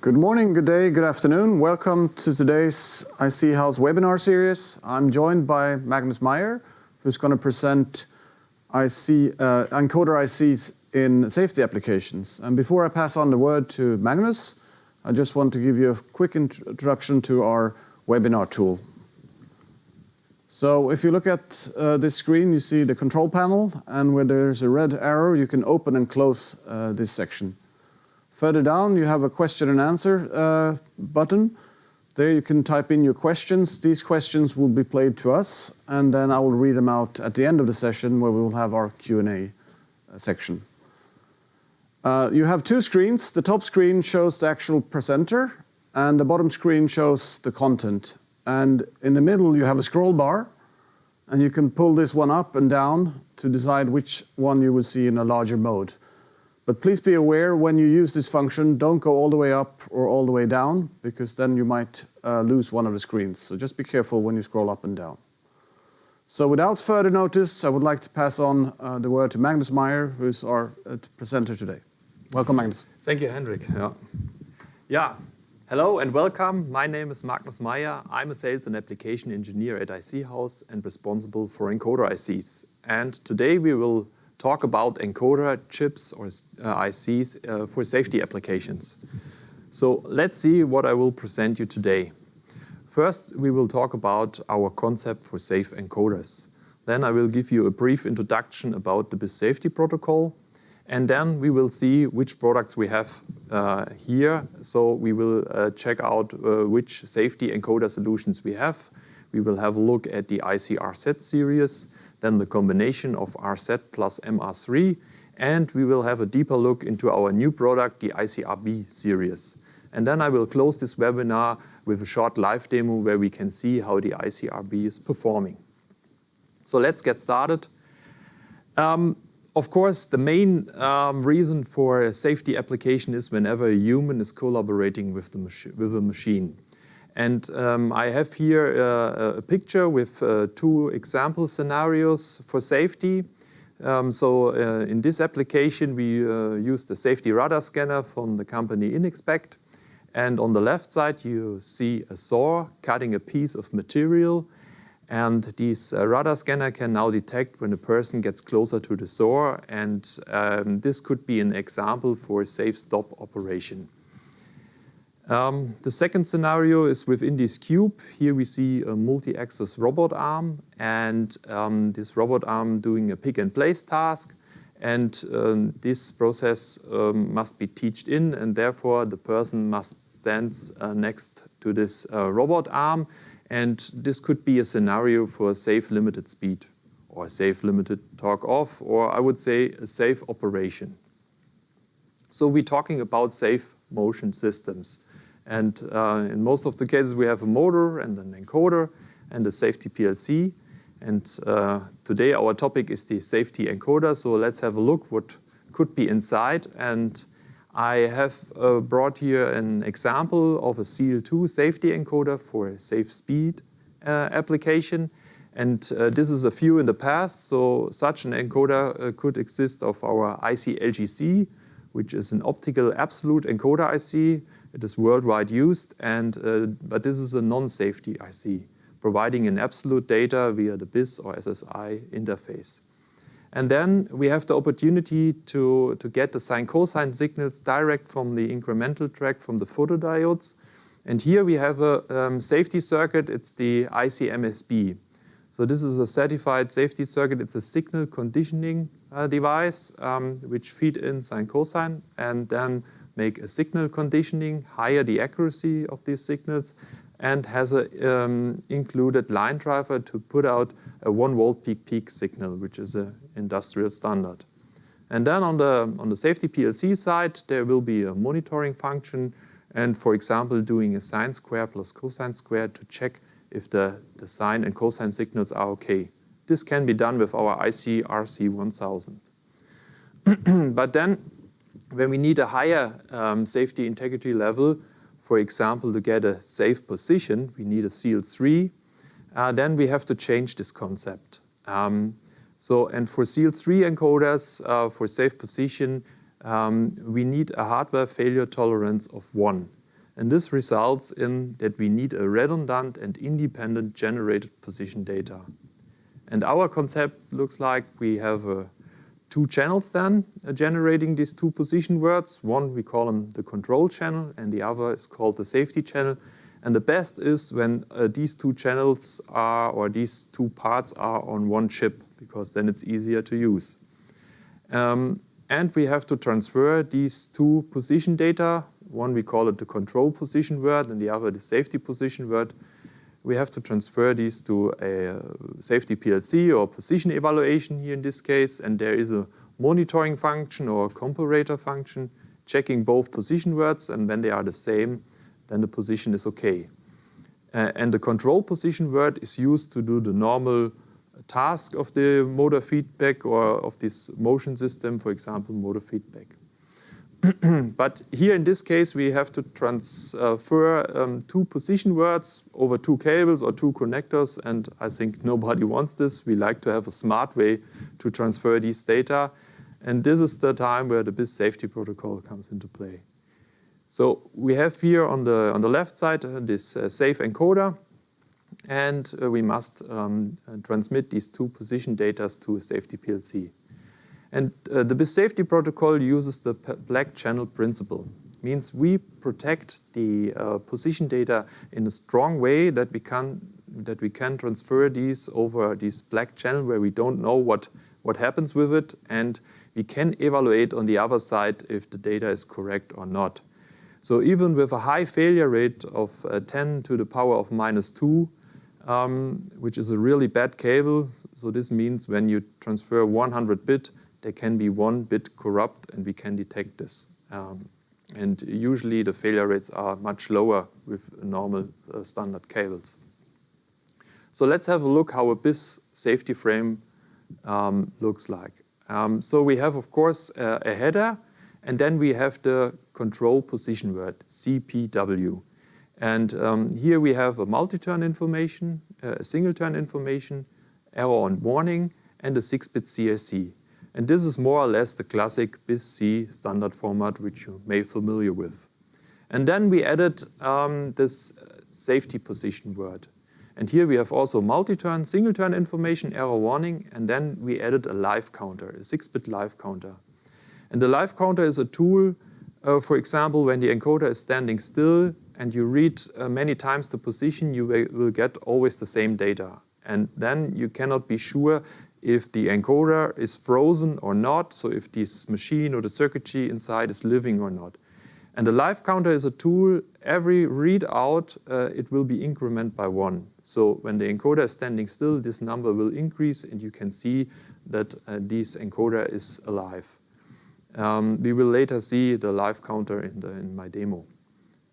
Good morning, good day, good afternoon. Welcome to today's iC-Haus webinar series. I'm joined by Magnus Meyer, who's going to present encoder ICs in safety applications. And before I pass on the word to Magnus, I just want to give you a quick introduction to our webinar tool. So if you look at this screen, you see the control panel, and where there's a red arrow, you can open and close this section. Further down, you have a question and answer button. There you can type in your questions. These questions will be played to us, and then I will read them out at the end of the session where we will have our Q&A section. You have two screens. The top screen shows the actual presenter, and the bottom screen shows the content. And in the middle, you have a scroll bar, and you can pull this one up and down to decide which one you will see in a larger mode. But please be aware, when you use this function, don't go all the way up or all the way down, because then you might lose one of the screens. So just be careful when you scroll up and down. So without further notice, I would like to pass on the word to Magnus Meyer, who's our presenter today. Welcome, Magnus. Thank you, Henrik. Yeah. Hello and welcome. My name is Magnus Meyer. I'm a sales and application engineer at iC-Haus and responsible for encoder ICs. And today we will talk about encoder chips or ICs for safety applications. So let's see what I will present you today. First, we will talk about our concept for safe encoders. Then I will give you a brief introduction about the BiSS Safety protocol. And then we will see which products we have here. So we will check out which safety encoder solutions we have. We will have a look at the iC-RZ series, then the combination of RZ plus MR3, and we will have a deeper look into our new product, the iC-RB series. And then I will close this webinar with a short live demo where we can see how the iC-RB is performing. So let's get started. Of course, the main reason for a safety application is whenever a human is collaborating with a machine. And I have here a picture with two example scenarios for safety. In this application, we use the safety radar scanner from the company Inexpect. And on the left side, you see a saw cutting a piece of material. And this radar scanner can now detect when a person gets closer to the saw. And this could be an example for a safe stop operation. The second scenario is within this cube. Here we see a multi-axis robot arm, and this robot arm doing a pick and place task. And this process must be teached in, and therefore the person must stand next to this robot arm. And this could be a scenario for a safe limited speed, or a safe limited torque off, or I would say a safe operation. So we're talking about safe motion systems. And in most of the cases, we have a motor and an encoder and a safety PLC. And today our topic is the safety encoder. So let's have a look what could be inside. And I have brought here an example of a CL2 safety encoder for a safe speed application. And this is a few in the past. So such an encoder could exist of our iC-LGC, which is an optical absolute encoder IC. It is worldwide used, but this is a non-safety IC, providing an absolute data via the BiSS or SSI interface. And then we have the opportunity to get the sine-cosine signals direct from the incremental track from the photodiodes. And here we have a safety circuit. It's the IC-MSB. So this is a certified safety circuit. It's a signal conditioning device which feed in sine-cosine and then make a signal conditioning, higher the accuracy of these signals, and has an included line driver to put out a 1 volt peak-peak signal, which is an industrial standard. And then on the safety PLC side, there will be a monitoring function, and for example, doing a sine square plus cosine square to check if the sine and cosine signals are okay. This can be done with our iC-RZ 1000. But then, when we need a higher safety integrity level, for example, to get a safe position, we need a CL3, then we have to change this concept. And for CL3 encoders, for safe position, we need a hardware failure tolerance of 1. And this results in that we need a redundant and independent generated position data. And our concept looks like we have two channels then generating these two position words. One, we call them the control channel, and the other is called the safety channel. And the best is when these two channels are, or these two parts are on one chip, because then it's easier to use. And we have to transfer these two position data. One, we call it the control position word, and the other the safety position word. We have to transfer these to a safety PLC or position evaluation here in this case, and there is a monitoring function or a comparator function checking both position words, and when they are the same, then the position is okay. And the control position word is used to do the normal task of the motor feedback or of this motion system, for example, motor feedback. But here in this case, we have to transfer two position words over two cables or two connectors, and I think nobody wants this. We like to have a smart way to transfer these data, and this is the time where the BiSS Safety protocol comes into play. So we have here on the left side this safe encoder, and we must transmit these two position data to a safety PLC. And the BiSS Safety protocol uses the black channel principle. It means we protect the position data in a strong way that we can transfer these over this black channel where we don't know what happens with it, and we can evaluate on the other side if the data is correct or not. So even with a high failure rate of 10 to the power of -2, which is a really bad cable, so this means when you transfer 100 bit, there can be 1 bit corrupt, and we can detect this. And usually the failure rates are much lower with normal standard cables. So let's have a look how a BiSS safety frame looks like. So we have, of course, a header, and then we have the control position word, CPW. And here we have a multi-turn information, a single-turn information, error on warning, and a 6-bit CIC. And this is more or less the classic BiSS-C standard format, which you may be familiar with. And then we added this safety position word. And here we have also multi-turn, single-turn information, error warning, and then we added a live counter, a 6-bit live counter. And the live counter is a tool, for example, when the encoder is standing still and you read many times the position, you will get always the same data. And then you cannot be sure if the encoder is frozen or not, so if this machine or the circuitry inside is living or not. And the live counter is a tool, every readout, it will be incremented by 1. So when the encoder is standing still, this number will increase, and you can see that this encoder is alive. We will later see the live counter in my demo.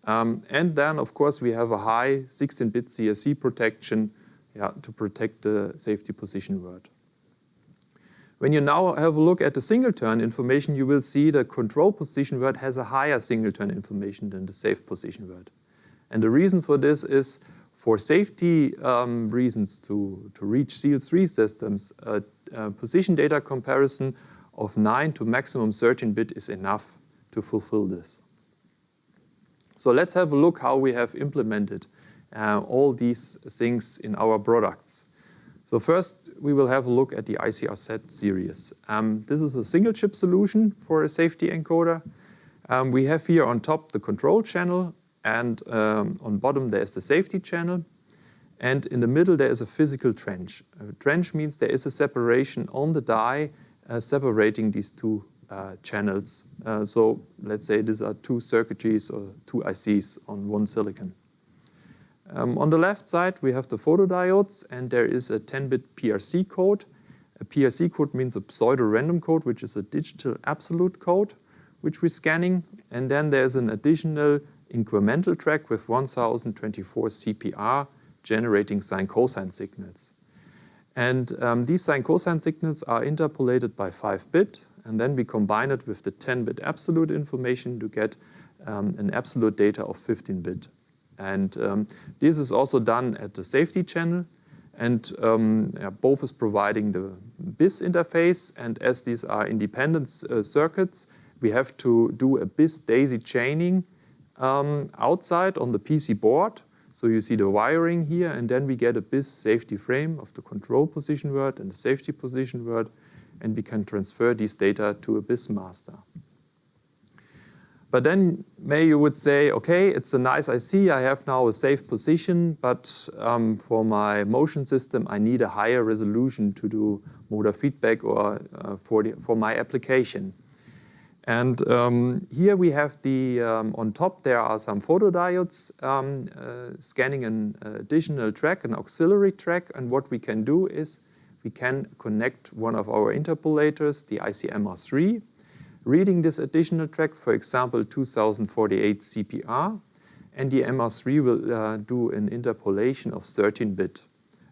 And then, of course, we have a high 16-bit CSC protection to protect the safety position word. When you now have a look at the single-turn information, you will see the control position word has a higher single-turn information than the safe position word. And the reason for this is for safety reasons to reach seal-3 systems, position data comparison of 9 to maximum 13-bit is enough to fulfill this. So let's have a look how we have implemented all these things in our products. So first, we will have a look at the iC-RZ series. This is a single chip solution for a safety encoder. We have here on top the control channel, and on bottom there's the safety channel. And in the middle there is a physical trench. A trench means there is a separation on the die separating these two channels. So let's say these are two circuitries or two ICs on one silicon. On the left side, we have the photodiodes, and there is a 10-bit PRC code. A PRC code means a pseudo-random code, which is a digital absolute code, which we're scanning. And then there's an additional incremental track with 1024 CPR generating sine-cosine signals. And these sine-cosine signals are interpolated by 5-bit, and then we combine it with the 10-bit absolute information to get an absolute data of 15-bit. And this is also done at the safety channel, and both is providing the BiSS interface, and as these are independent circuits, we have to do a BiSS daisy chaining outside on the PC board. So you see the wiring here, and then we get a BiSS safety frame of the control position word and the safety position word, and we can transfer these data to a BiSS master. But then maybe you would say, okay, it's a nice IC, I have now a safe position, but for my motion system, I need a higher resolution to do motor feedback or for my application. And here we have the, on top there are some photodiodes scanning an additional track, an auxiliary track, and what we can do is we can connect one of our interpolators, the iC-MR3, reading this additional track, for example, 2048 CPR, and the MR3 will do an interpolation of 13-bit.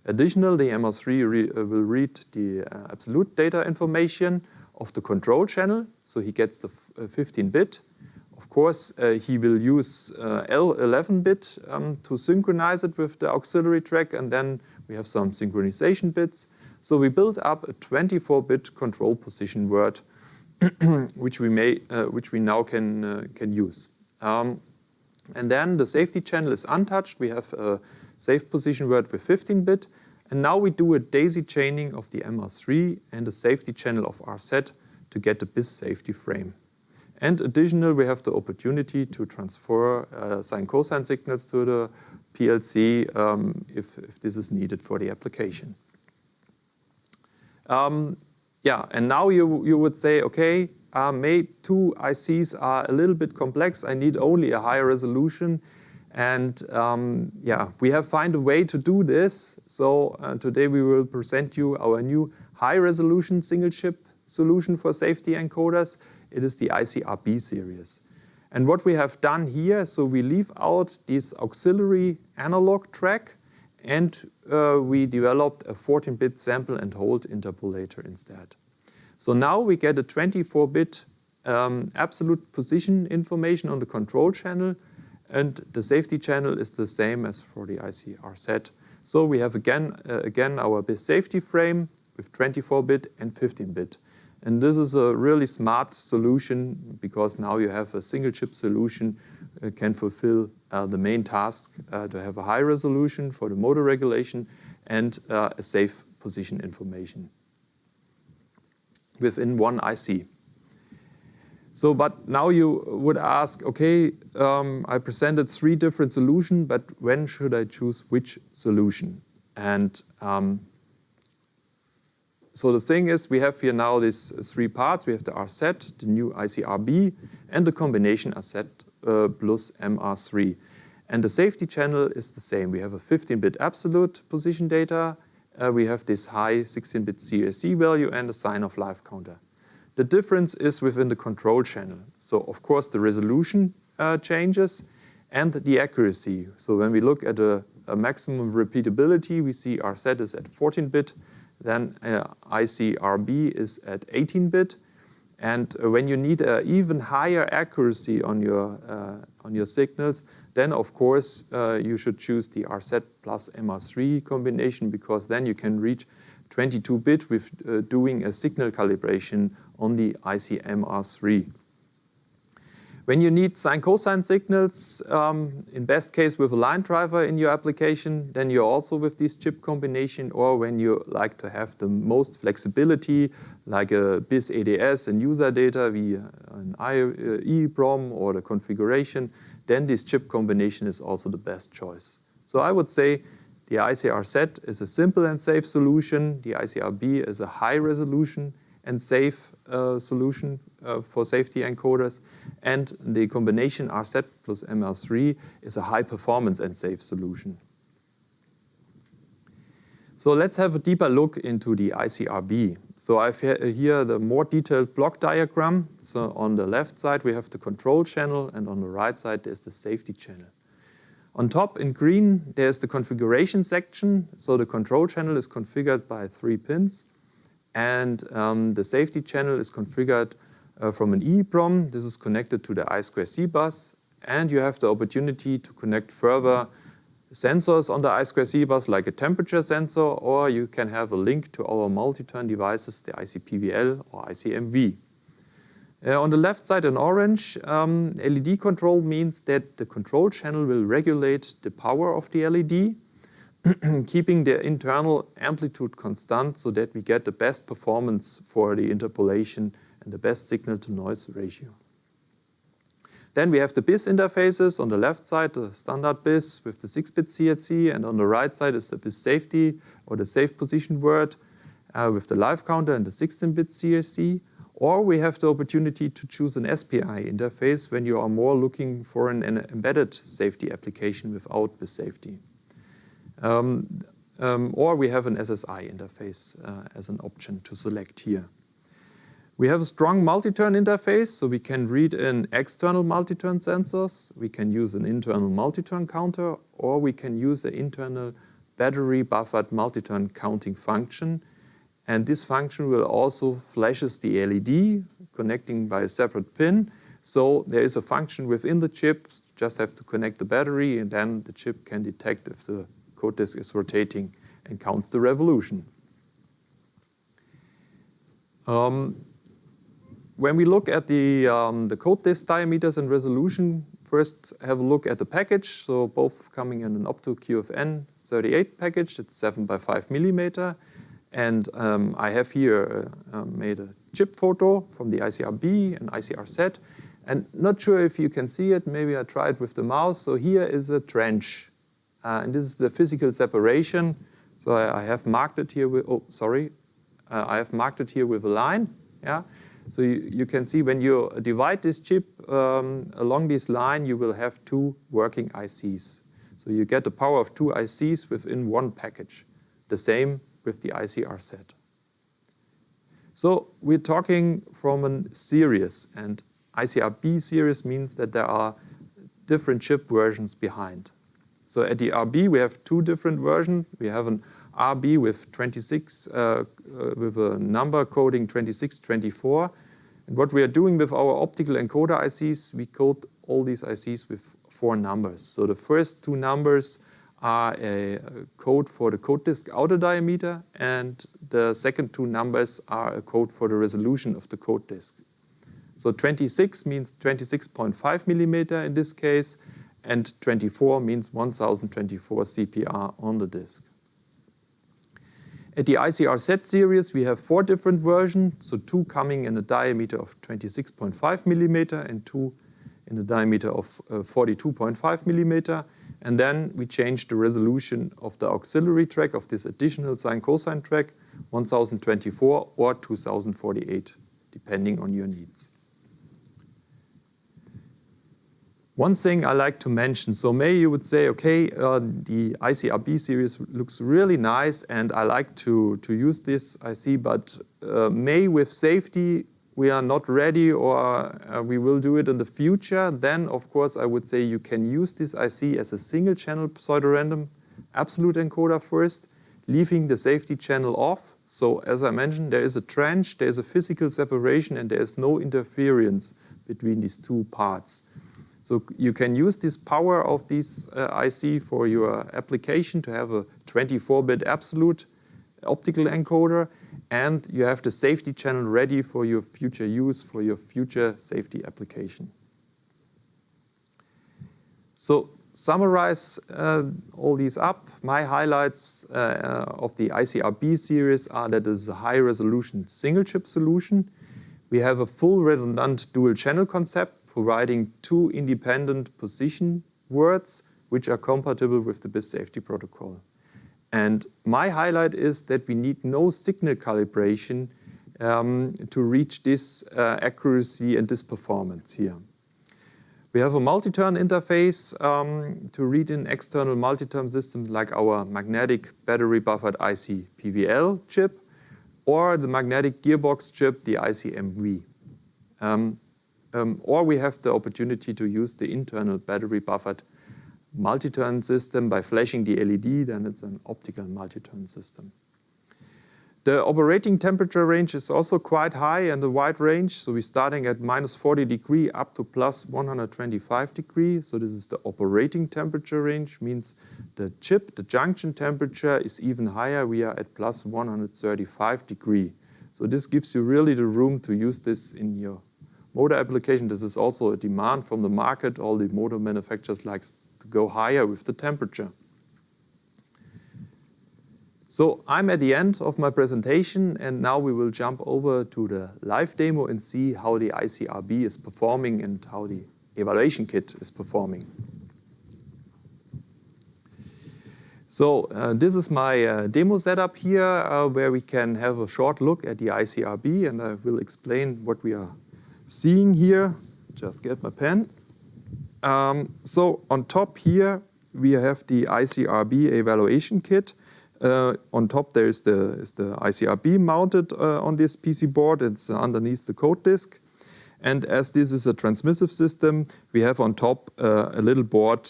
Additionally, the MR3 will read the absolute data information of the control channel, so he gets the 15-bit. Of course, he will use L11-bit to synchronize it with the auxiliary track, and then we have some synchronization bits. So we build up a 24-bit control position word, which we now can use. And then the safety channel is untouched. We have a safe position word with 15-bit. And now we do a daisy chaining of the MR3 and the safety channel of RZ to get the BiSS safety frame. And additionally, we have the opportunity to transfer sine cosine signals to the PLC if this is needed for the application. Yeah, and now you would say, okay, two ICs are a little bit complex. I need only a higher resolution. And yeah, we have found a way to do this. So today we will present you our new high-resolution single-chip solution for safety encoders. It is the iC-RB series. And what we have done here, so we leave out this auxiliary analog track, and we developed a 14-bit sample and hold interpolator instead. So now we get a 24-bit absolute position information on the control channel, and the safety channel is the same as for the iC-RZ. So we have again our BiSS safety frame with 24-bit and 15-bit. And this is a really smart solution because now you have a single chip solution can fulfill the main task to have a high resolution for the motor regulation and a safe position information within one IC. So, but now you would ask, okay, I presented 3 different solutions, but when should I choose which solution? And so the thing is, we have here now these 3 parts. We have the RZ, the new iC-RB, and the combination RZ plus MR3. And the safety channel is the same. We have a 15-bit absolute position data. We have this high 16-bit CRC value and a sign of life counter. The difference is within the control channel. So of course the resolution changes and the accuracy. So when we look at a maximum repeatability, we see RZ is at 14-bit, then iC-RB is at 18-bit. And when you need an even higher accuracy on your signals, then of course you should choose the RZ plus MR3 combination, because then you can reach 22-bit with doing a signal calibration on the iC-MR3. When you need sine cosine signals, in best case with a line driver in your application, then you're also with this chip combination, or when you like to have the most flexibility, like a BiSS ADS and user data via an EEPROM or the configuration, then this chip combination is also the best choice. So I would say the iC-RZ is a simple and safe solution. The iC-RB is a high resolution and safe solution for safety encoders. And the combination RZ plus MR3 is a high performance and safe solution. So let's have a deeper look into the iC-RB. So I've here the more detailed block diagram. So on the left side we have the control channel, and on the right side there's the safety channel. On top in green there's the configuration section. So the control channel is configured by 3 pins. And the safety channel is configured from an EEPROM. This is connected to the I2C bus. And you have the opportunity to connect further sensors on the I2C bus, like a temperature sensor, or you can have a link to our multi-turn devices, the IC-PVL or IC-MV. On the left side in orange, LED control means that the control channel will regulate the power of the LED, keeping the internal amplitude constant so that we get the best performance for the interpolation and the best signal-to-noise ratio. Then we have the BiSS interfaces. On the left side, the standard BiSS with the 6-bit CRC, and on the right side is the BiSS Safety, or the safe position word, with the live counter and the 16-bit CRC. Or we have the opportunity to choose an SPI interface when you are more looking for an embedded safety application without BiSS Safety. Or we have an SSI interface as an option to select here. We have a strong multi-turn interface, so we can read in external multi-turn sensors, we can use an internal multi-turn counter, or we can use an internal battery buffered multi-turn counting function. And this function will also flashes the LED, connecting by a separate pin. So there is a function within the chip, just have to connect the battery, and then the chip can detect if the code disk is rotating and counts the revolution. When we look at the code disk diameters and resolution, first have a look at the package. So both coming in an opto QFN 38 package, it's 7 by 5 millimeter. And I have here made a chip photo from the iC-RB and iC-RZ. And not sure if you can see it, maybe I try it with the mouse. So here is a trench. And this is the physical separation. So I have marked it here with, I have marked it here with a line. Yeah. So you can see when you divide this chip along this line, you will have two working ICs. So you get the power of two ICs within one package. The same with the iC-RZ. So we're talking from a series, and iC-RB series means that there are different chip versions behind. So at the RB we have two different versions. We have an RB with 26, with a number coding 2624. And what we are doing with our optical encoder ICs, we code all these ICs with 4 numbers. So the first 2 numbers are a code for the code disk outer diameter, and the second 2 numbers are a code for the resolution of the code disk. So 26 means 26.5 millimeter in this case, and 24 means 1024 CPR on the disk. At the iC-RZ series, we have 4 different versions, so 2 coming in a diameter of 26.5 millimeter and 2 in a diameter of 42.5 millimeter. And then we change the resolution of the auxiliary track of this additional sine-cosine track, 1024 or 2048, depending on your needs. One thing I like to mention, so maybe you would say, okay, the iC-RB series looks really nice and I like to use this IC, but may with safety we are not ready, or we will do it in the future, then of course I would say you can use this IC as a single channel pseudorandom absolute encoder first, leaving the safety channel off. So as I mentioned, there is a trench, there is a physical separation, and there is no interference between these 2 parts. So you can use this power of this IC for your application to have a 24-bit absolute optical encoder, and you have the safety channel ready for your future use, for your future safety application. So summarize all these up. My highlights of the iC-RB series are that it is a high-resolution single-chip solution. We have a full redundant dual-channel concept, providing 2 independent position words which are compatible with the BiSS Safety protocol. And my highlight is that we need no signal calibration to reach this accuracy and this performance here. We have a multi-turn interface to read in external multi-turn systems like our magnetic battery buffered iC-PVL chip or the magnetic gearbox chip, the iC-MV. Or we have the opportunity to use the internal battery buffered multi-turn system by flashing the LED, then it's an optical multi-turn system. The operating temperature range is also quite high and a wide range, so we're starting at -40 degrees up to +125 degrees. So this is the operating temperature range, means the chip, the junction temperature is even higher. We are at +135 degrees. So this gives you really the room to use this in your motor application. This is also a demand from the market. All the motor manufacturers like to go higher with the temperature. So I'm at the end of my presentation, and now we will jump over to the live demo and see how the iC-RB is performing and how the evaluation kit is performing. So this is my demo setup here, where we can have a short look at the iC-RB, and I will explain what we are seeing here. Just get my pen. So on top here, we have the iC-RB evaluation kit. On top there is the iC-RB mounted on this PC board. It's underneath the code disk. And as this is a transmissive system, we have on top a little board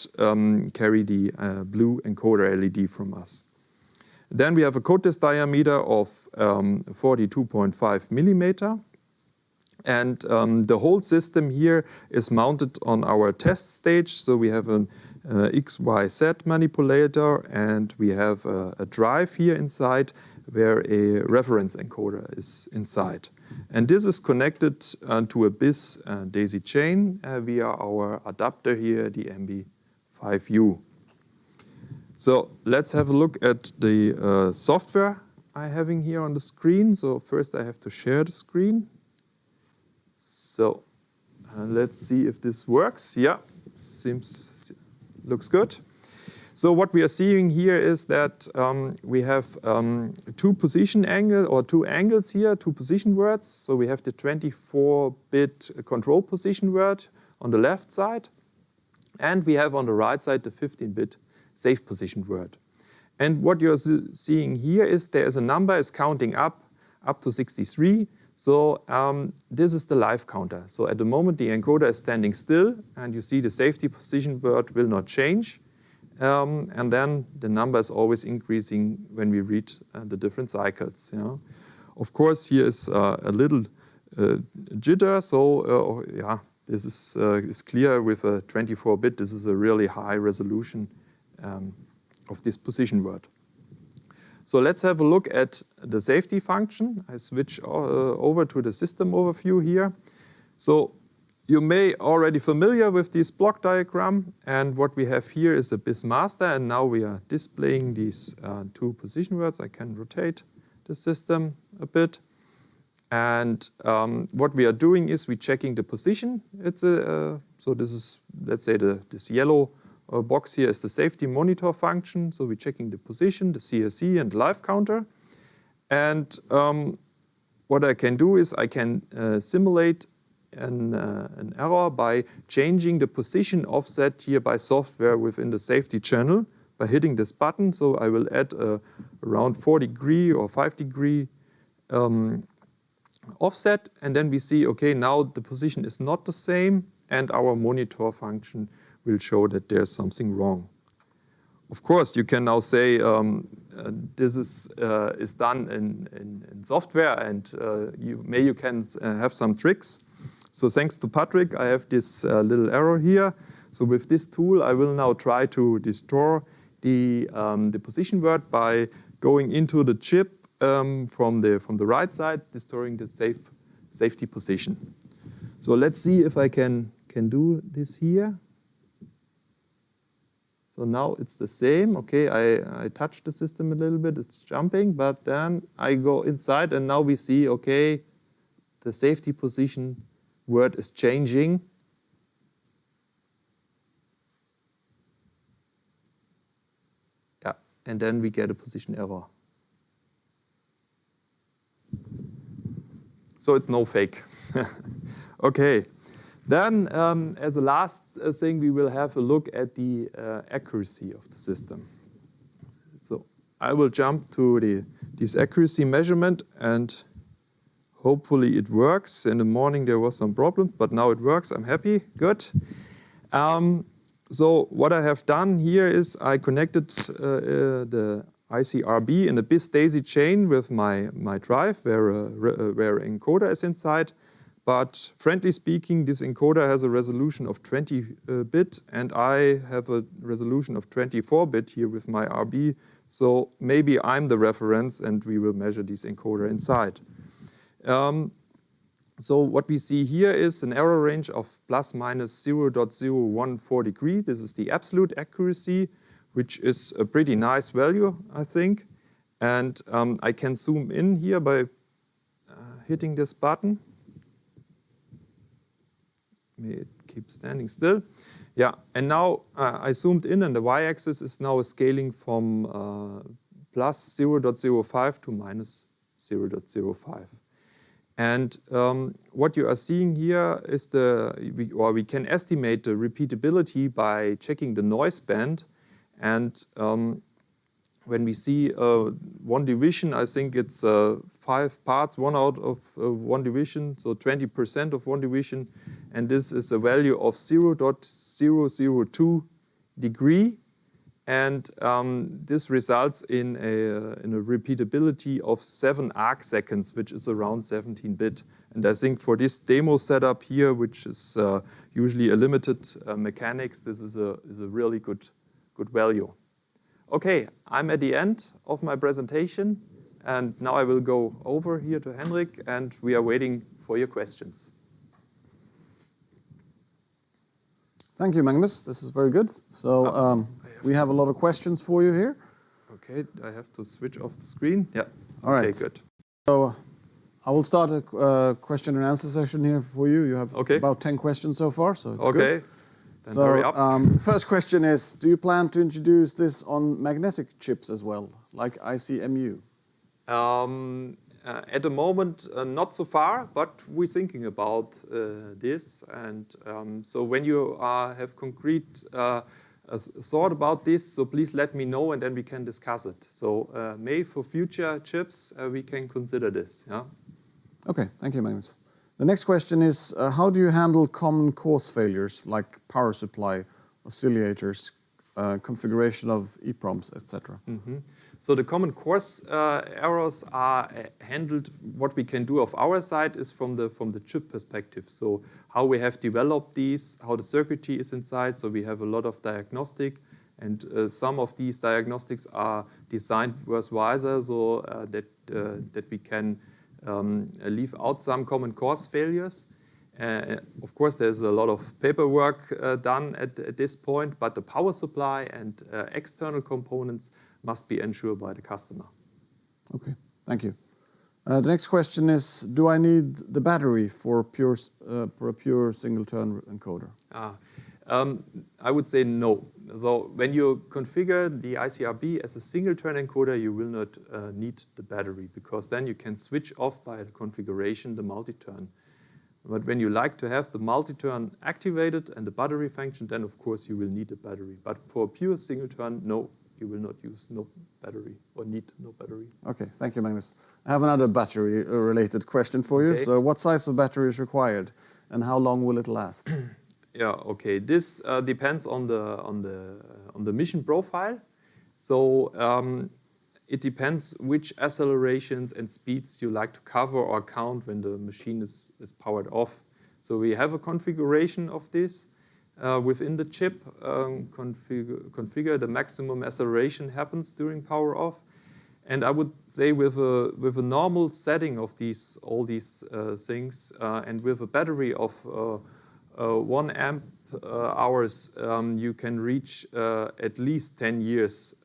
carry the blue encoder LED from us. Then we have a code disk diameter of 42.5 millimeter. And the whole system here is mounted on our test stage. So we have an XYZ manipulator, and we have a drive here inside where a reference encoder is inside. And this is connected to a BiSS daisy chain via our adapter here, the MB5U. So let's have a look at the software I'm having here on the screen. So first I have to share the screen. So let's see if this works. Yeah, looks good. So what we are seeing here is that we have two angles here, two position words. So we have the 24-bit control position word on the left side, and we have on the right side the 15-bit safe position word. And what you're seeing here is there is a number is counting up to 63. So this is the live counter. So at the moment the encoder is standing still, and you see the safety position word will not change. And then the number is always increasing when we read the different cycles. Yeah. Of course, here is a little jitter. So yeah, this is clear with a 24-bit. This is a really high resolution of this position word. So let's have a look at the safety function. I switch over to the system overview here. So you may already familiar with this block diagram, and what we have here is a BiSS master, and now we are displaying these two position words. I can rotate the system a bit. And what we are doing is we're checking the position. So this is, let's say, this yellow box here is the safety monitor function. So we're checking the position, the CSE, and the live counter. And what I can do is I can simulate an error by changing the position offset here by software within the safety channel by hitting this button. So I will add around 4° or 5° offset, and then we see, okay, now the position is not the same, and our monitor function will show that there's something wrong. Of course, you can now say this is done in software, and you can have some tricks. So thanks to Patrick, I have this little error here. So with this tool, I will now try to distort the position word by going into the chip from the right side, distorting the safety position. So let's see if I can do this here. So now it's the same. Okay, I touched the system a little bit, it's jumping, but then I go inside, and now we see, okay, the safety position word is changing. Yeah, and then we get a position error. So it's no fake. Okay, then as a last thing, we will have a look at the accuracy of the system. So I will jump to this accuracy measurement, and hopefully it works. In the morning there was some problem, but now it works. I'm happy. Good. So what I have done here is I connected the iC-RB in a BiSS daisy chain with my drive where an encoder is inside. But friendly speaking, this encoder has a resolution of 20-bit, and I have a resolution of 24-bit here with my RB. So maybe I'm the reference, and we will measure this encoder inside. So what we see here is an error range of plus minus 0.014 degree. This is the absolute accuracy, which is a pretty nice value, I think. And I can zoom in here by hitting this button. It keeps standing still. Yeah, and now I zoomed in, and the y-axis is now scaling from plus 0.05 to minus 0.05. And what you are seeing here is we can estimate the repeatability by checking the noise band. And when we see one division, I think it's 5 parts, 1 out of 1 division, so 20% of 1 division. And this is a value of 0.002 degree. And this results in a repeatability of 7 arc seconds, which is around 17-bit. And I think for this demo setup here, which is usually a limited mechanics, this is a really good value. Okay, I'm at the end of my presentation. And now I will go over here to Henrik, and we are waiting for your questions. Thank you, Magnus. This is very good. So we have a lot of questions for you here. Okay, I have to switch off the screen. Yeah. All right. Okay, good. So I will start a question and answer session here for you. You have about 10 questions so far, so it's good. Then hurry up. The first question is, do you plan to introduce this on magnetic chips as well, like ICMU? At the moment, not so far, but we're thinking about this. And so when you have concrete thought about this, so please let me know, and then we can discuss it. So maybe for future chips, we can consider this. Yeah. Okay, thank you, Magnus. The next question is, how do you handle common course failures like power supply, oscillators, configuration of EPROMs, etc.? So the common course errors are handled. What we can do of our side is from the chip perspective. So how we have developed these, how the circuitry is inside. So we have a lot of diagnostic, and some of these diagnostics are designed worthwhile, so that we can leave out some common course failures. Of course, there's a lot of paperwork done at this point, but the power supply and external components must be ensured by the customer. Okay, thank you. The next question is, do I need the battery for a pure single-turn encoder? I would say no. So when you configure the iC-RB as a single-turn encoder, you will not need the battery, because then you can switch off by the configuration the multi-turn. But when you like to have the multi-turn activated and the battery function, then of course you will need a battery. But for a pure single-turn, no. You will not use no battery or need no battery. Okay, thank you, Magnus. I have another battery-related question for you. So what size of battery is required, and how long will it last? Yeah, okay. This depends on the mission profile. So it depends which accelerations and speeds you like to cover or count when the machine is powered off. So we have a configuration of this. Within the chip, configure the maximum acceleration happens during power off, and I would say with a normal setting of all these things, and with a battery of 1 amp hours, you can reach at least 10 years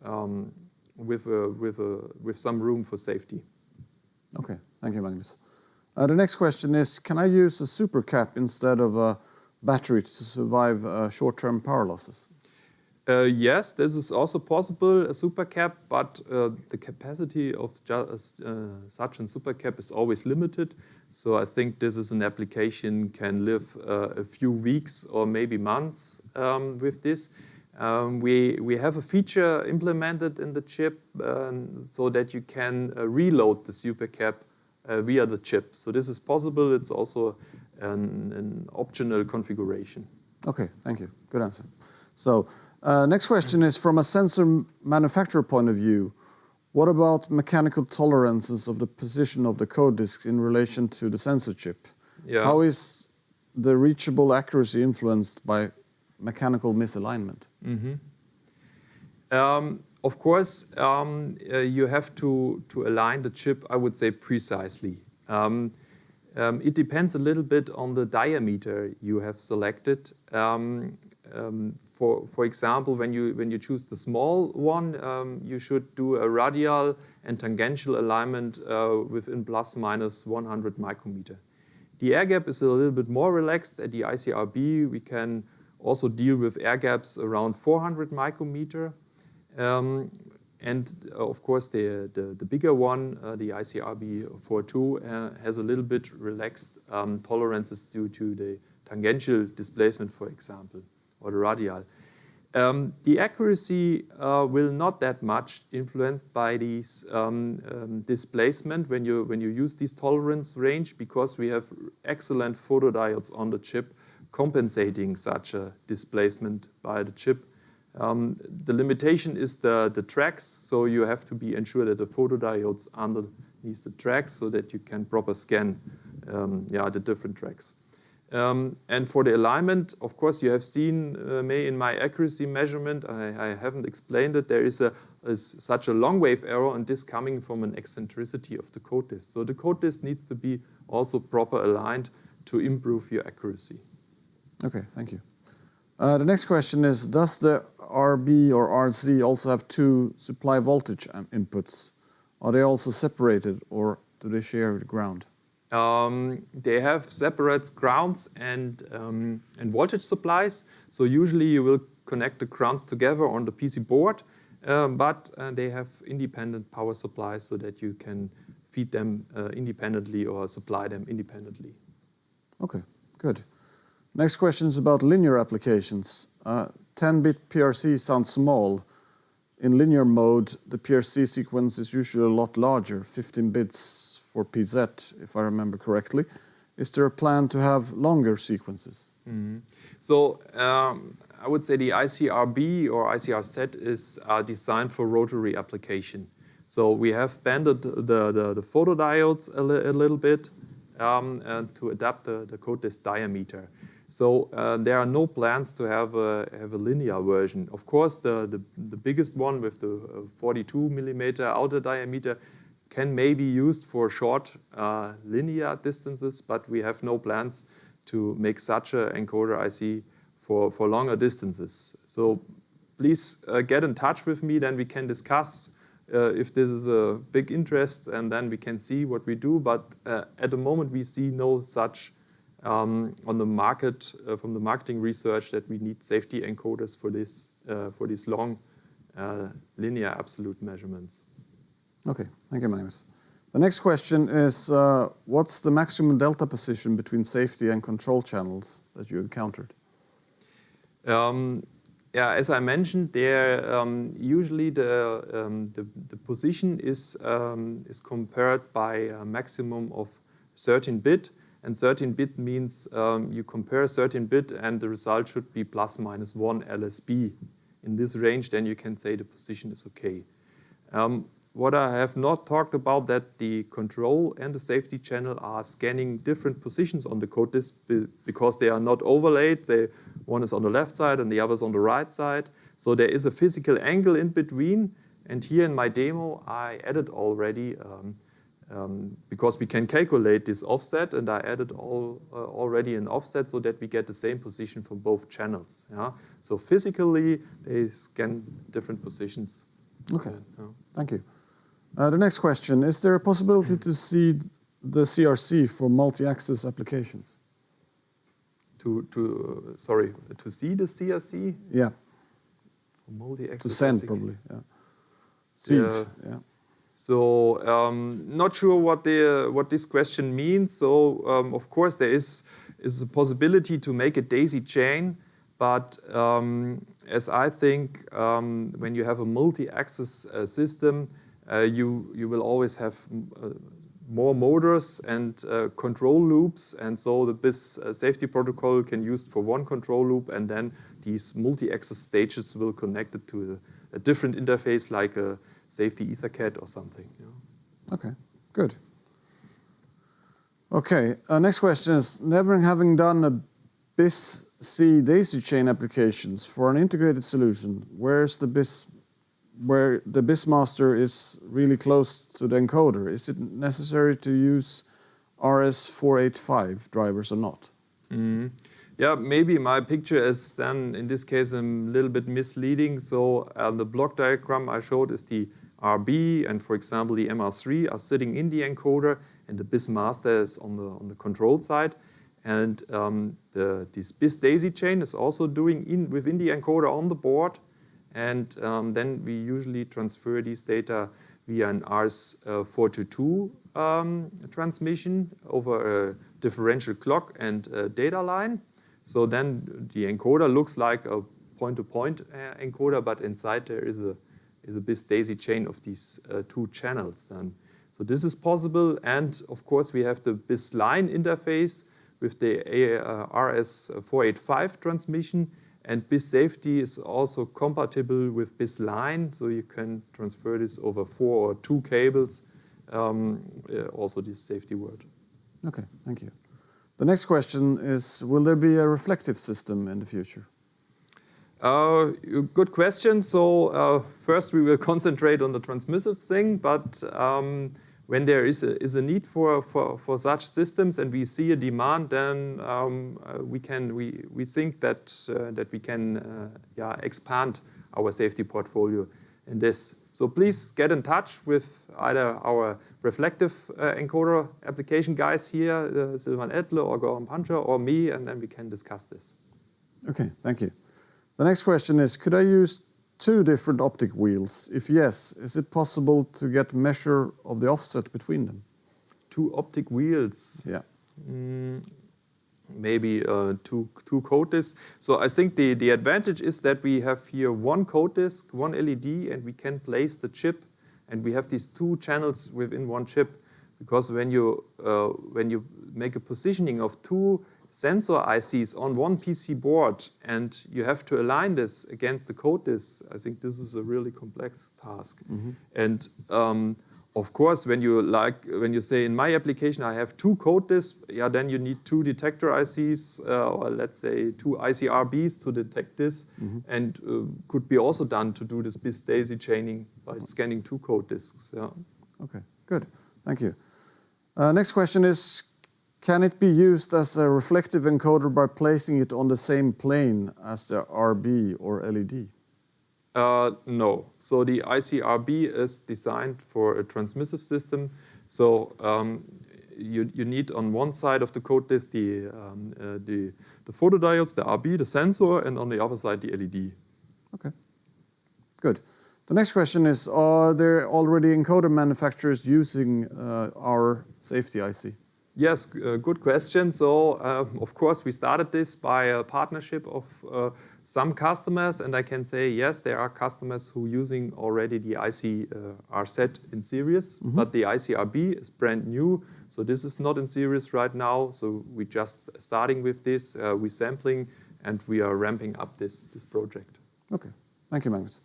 with some room for safety. Okay, thank you, Magnus. The next question is, can I use a super cap instead of a battery to survive short-term power losses? Yes, this is also possible, a supercap, but the capacity of such a supercap is always limited. So I think this is an application can live a few weeks or maybe months with this. We have a feature implemented in the chip so that you can reload the supercap via the chip. So this is possible. It's also an optional configuration. Okay, thank you. Good answer. So next question is, from a sensor manufacturer point of view, what about mechanical tolerances of the position of the code disks in relation to the sensor chip? Yeah. How is the reachable accuracy influenced by mechanical misalignment? Of course, you have to align the chip, I would say, precisely. It depends a little bit on the diameter you have selected. For example, when you choose the small one, you should do a radial and tangential alignment within plus minus 100 micrometer. The air gap is a little bit more relaxed. At the iC-RB, we can also deal with air gaps around 400 micrometer. And of course, the bigger one, the iC-RB42, has a little bit relaxed tolerances due to the tangential displacement, for example, or the radial. The accuracy will not that much influenced by these displacement when you use this tolerance range, because we have excellent photodiodes on the chip compensating such a displacement by the chip. The limitation is the tracks, so you have to be ensured that the photodiodes underneath the tracks so that you can proper scan the different tracks. And for the alignment, of course, you have seen me in my accuracy measurement. I haven't explained it. There is such a long wave error, and this coming from an eccentricity of the code list. So the code list needs to be also proper aligned to improve your accuracy. Okay, thank you. The next question is, does the RB or RZ also have two supply voltage inputs? Are they also separated, or do they share the ground? They have separate grounds and voltage supplies. So usually you will connect the grounds together on the PC board, but they have independent power supplies so that you can feed them independently or supply them independently. Okay, good. Next question is about linear applications. 10-bit PRC sounds small. In linear mode, the PRC sequence is usually a lot larger, 15 bits for PZ, if I remember correctly. Is there a plan to have longer sequences? Mm-hmm. So I would say the iC-RB or iC-RZ is designed for rotary application. So we have bended the photodiodes a little bit to adapt the code list diameter. So there are no plans to have a linear version. Of course, the biggest one with the 42 millimeter outer diameter can maybe be used for short linear distances, but we have no plans to make such an encoder IC for longer distances. So please get in touch with me, then we can discuss if this is a big interest, and then we can see what we do. But at the moment, we see no such on the market from the marketing research that we need safety encoders for these long linear absolute measurements. Okay, thank you, Magnus. The next question is, what's the maximum delta position between safety and control channels that you encountered? Yeah, as I mentioned, there usually the position is compared by a maximum of 13-bit. And 13-bit means you compare 13-bit and the result should be plus minus 1 LSB. In this range, then you can say the position is okay. What I have not talked about, that the control and the safety channel are scanning different positions on the code list because they are not overlaid. One is on the left side and the other is on the right side. So there is a physical angle in between. And here in my demo, I added already because we can calculate this offset, and I added already an offset so that we get the same position for both channels. Yeah? So physically, they scan different positions. Okay, thank you. The next question, is there a possibility to see the CRC for multi-axis applications? To see the CRC? Yeah. Multi-axis to send, probably, yeah. Seed, yeah. So not sure what this question means. So of course there is a possibility to make a daisy chain, but as I think when you have a multi-axis system, you will always have more motors and control loops, and so the BiSS safety protocol can use for one control loop, and then these multi-axis stages will connect it to a different interface like a safety EtherCAT or something. Yeah. Okay, good. Okay, next question is, never having done a BiSS-C daisy chain applications for an integrated solution, where the BiSS master is really close to the encoder, is it necessary to use RS485 drivers or not? Yeah, maybe my picture is then, in this case, a little bit misleading. So the block diagram I showed is the RB, and for example, the MR3 are sitting in the encoder, and the BiS master is on the control side. And this BiS daisy chain is also doing within the encoder on the board. And then we usually transfer these data via an RS422 transmission over a differential clock and data line. So then the encoder looks like a point-to-point encoder, but inside there is a BiS daisy chain of these two channels then. So this is possible, and of course we have the BiS line interface with the RS485 transmission, and BiS Safety is also compatible with BiS line, so you can transfer this over 4 or 2 cables, also this safety word. Okay, thank you. The next question is, will there be a reflective system in the future? Good question. So first we will concentrate on the transmissive thing, but when there is a need for such systems and we see a demand, then we think that we can expand our safety portfolio in this. So please get in touch with either our reflective encoder application guys here, Silvan Edle or Goran Pancha, or me, and then we can discuss this. Okay, thank you. The next question is, could I use 2 different optic wheels? If yes, is it possible to get measure of the offset between them? 2 optic wheels? Yeah. Maybe 2 code disks. So I think the advantage is that we have here 1 code disk, 1 LED, and we can place the chip, and we have these 2 channels within 1 chip. Because when you make a positioning of 2 sensor ICs on 1 PC board and you have to align this against the code disk, I think this is a really complex task. And of course, when you say in my application I have 2 code disks, yeah, then you need 2 detector ICs or let's say 2 iC-RBs to detect this, and could be also done to do this BiS daisy chaining by scanning 2 code disks. Yeah. Okay, good, thank you. Next question is, can it be used as a reflective encoder by placing it on the same plane as the RB or LED? No. So the iC-RB is designed for a transmissive system. So you need on one side of the code disk the photodiodes, the RB, the sensor, and on the other side the LED. Okay, good. The next question is, are there already encoder manufacturers using our safety IC? Yes, good question. So, of course, we started this by a partnership of some customers, and I can say, yes, there are customers who are using already the iC-RZ in series, but the iC-RB is brand new, so this is not in series right now, so we're just starting with this, we're sampling, and we are ramping up this project. Okay, thank you, Magnus.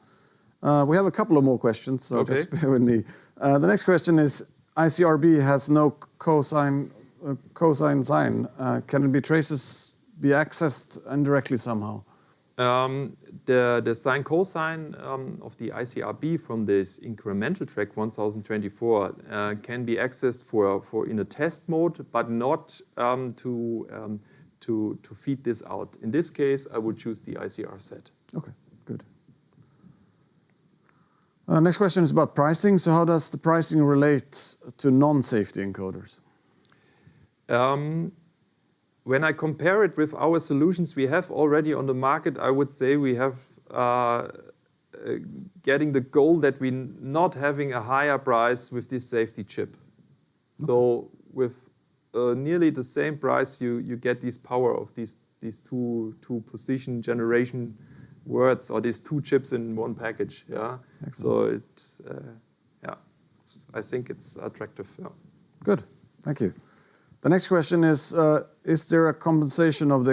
We have a couple of more questions, so okay. Just bear with me. The next question is, iC-RB has no cosine sign. Can it be accessed indirectly somehow? The sine cosine of the iC-RB from this incremental track 1024 can be accessed for in a test mode, but not to feed this out. In this case, I would choose the iC-RZ. Okay, good. Next question is about pricing. So how does the pricing relate to non-safety encoders? When I compare it with our solutions we have already on the market, I would say we have getting the goal that we're not having a higher price with this safety chip. Okay. So with nearly the same price, you get this power of these two position generation words, or these 2 chips in 1 package. Yeah. Excellent. So I think it's attractive. Yeah. Good. Thank you. The next question is there a compensation of the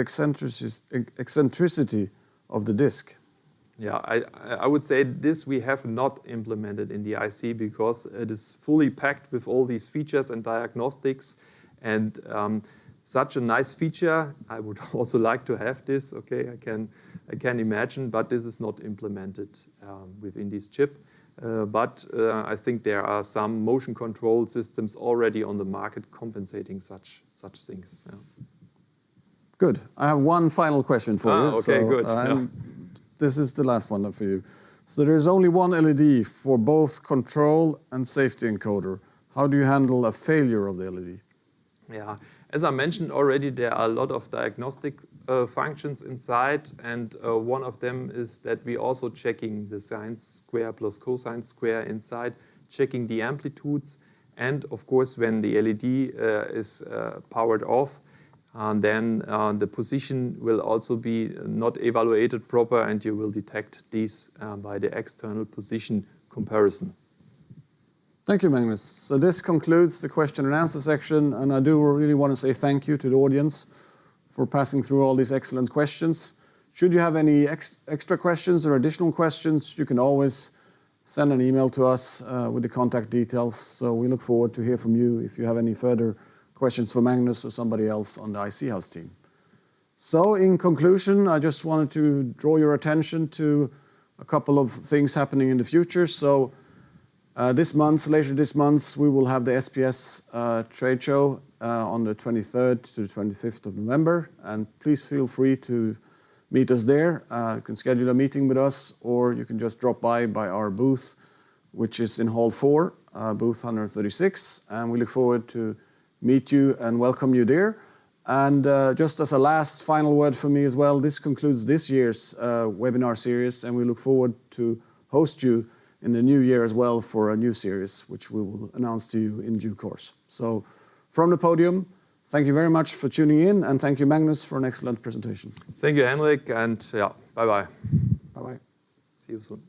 eccentricity of the disk? Yeah, I would say this we have not implemented in the IC because it is fully packed with all these features and diagnostics, and such a nice feature. I would also like to have this. Okay, I can imagine, but this is not implemented within this chip. but I think there are some motion control systems already on the market compensating such things. Yeah. Good. I have one final question for you. Okay, good. Yeah. This is the last one for you. So there is only one LED for both control and safety encoder. How do you handle a failure of the LED? Yeah, as I mentioned already, there are a lot of diagnostic functions inside, and one of them is that we also checking the sine square plus cosine square inside, checking the amplitudes, and of course when the LED is powered off, then the position will also be not evaluated proper, and you will detect these by the external position comparison. Thank you, Magnus. So this concludes the question and answer section, and I do really want to say thank you to the audience for passing through all these excellent questions. Should you have any extra questions or additional questions, you can always send an email to us with the contact details. So we look forward to hear from you if you have any further questions for Magnus or somebody else on the iC-Haus team. So in conclusion, I just wanted to draw your attention to a couple of things happening in the future. So later this month, we will have the SPS trade show on the 23rd to the 25th of November. And please feel free to meet us there. You can schedule a meeting with us, or you can just drop by our booth, which is in Hall 4, booth 136. And we look forward to meet you and welcome you there. And just as a last final word for me as well, this concludes this year's webinar series, and we look forward to host you in the new year as well for a new series, which we will announce to you in due course. So from the podium, thank you very much for tuning in, and thank you, Magnus, for an excellent presentation. Thank you, Henrik, and yeah, bye-bye. Bye-bye. See you soon.